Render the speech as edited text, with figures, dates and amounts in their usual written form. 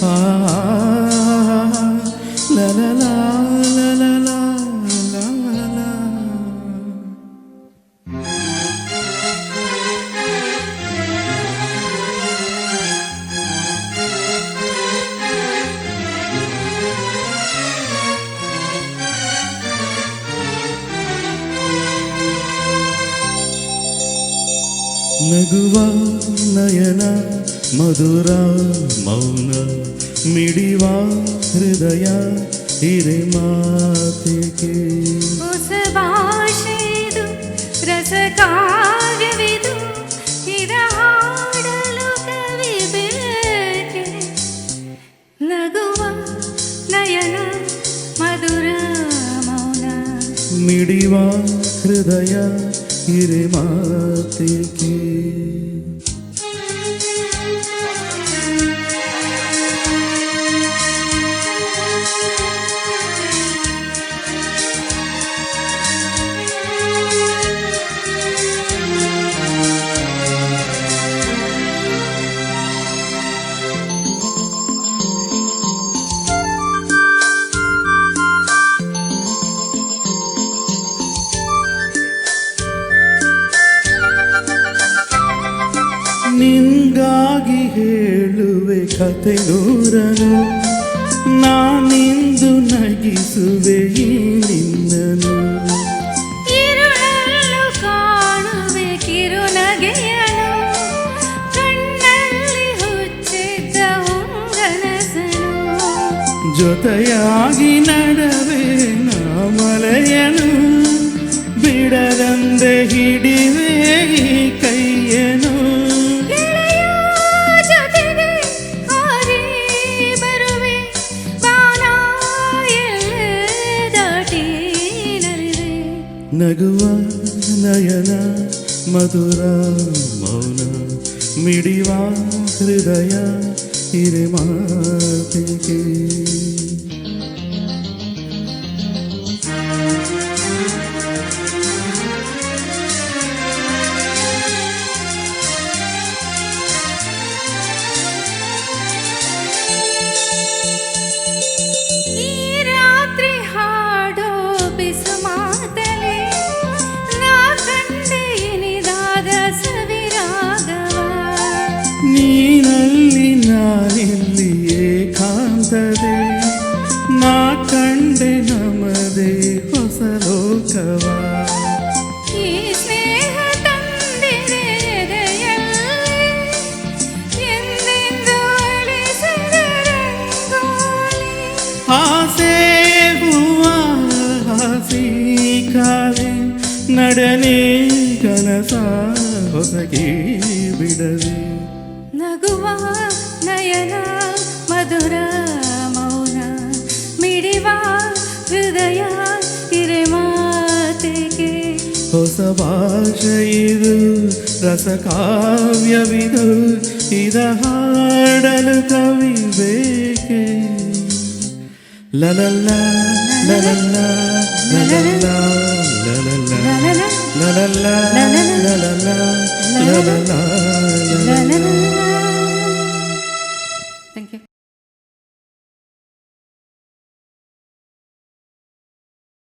ಆ la la la la la la la la. ನಗುವ ನಯನ ಮಧುರ ಮೌನ ಮಿಡಿವ ಹೃದಯ ಹಿರೆ ಮಾತಿಗೆ ಹೊಸ ಭಾಷೆದು ರಸ ಕಾವ್ಯವಿದು ಇದ ಹಾಡಲು ಕವಿ ಬೇಕೆ ನಗುವ ನಯನ ಮಧುರ ಮೌನ ಮಿಡಿವ ಹೃದಯ ಹಿರೆ ಮಾತಿಗೆ ನಿಂಗಾಗಿ ಹೇಳುವೆ ಕತೆ ನೂರನು ನಾನಿಂದು ನಗಿಸುವೆ ಈ ನಿನ್ನನು ഇരുളല്ലു കാണുವೆ ಕಿರುನಗೆಯನು ಕಣ್ಣಲ್ಲಿ ಹುಚ್ಚಿದ್ದ ಹೊಂಗನಸನು ಜೊತೆಯಾಗಿ ನಡವೆ ನಾಮಲೆಯನು ಬಿಡದಂದೆ ಹಿಡಿವೆ ಈ ಕೈಯನು ನಗುವ ನಯನ ಮಧುರ ಮೌನ ಮಿಡಿವ ಹೃದಯ ಹಿರೆ ಮಾತಿಗೆ ನೀನಲ್ಲಿ ನಾನಿಲ್ಲಿ ಏಕಾಂತದೆ ನಾ ಕಂಡೆ ನಮದೇ ಹೊಸ ಲೋಕವ ಈ ಸ್ನೇಹ ತಂದಿದೆ ಎದೆಯಲ್ಲಿ ಎಂದೆಂದು ಅಳಿಸದ ರಂಗೋಲಿ ಆಸೆ ಹೂವ ಹಾಸಿ ಕಾವೆ ನಡನೆ ಕನಸ ಹೊಸಗೆ ಬಿಡವೆ ನಗುವ ನಯನ ಮಧುರ ಮೌನ ಮಿಡಿವ ಹೃದಯ ಹಿರೆ ಮಾತಿಗೆ ಹೊಸ ಭಾಷೆ ಇದು ರಸ ಕಾವ್ಯವಿದು ಇದ ಹಾಡಲು ಕವಿ ಬೇಕೆ ಲಲಲ್ಲ ಲಲಲ್ಲ ಲಲಲ್ಲ ಲಲಲ್ಲ ಲಲಲ್ಲ ಲಲಲ್ಲ ಲಲಲ್ಲ ಲಲಲ್ಲ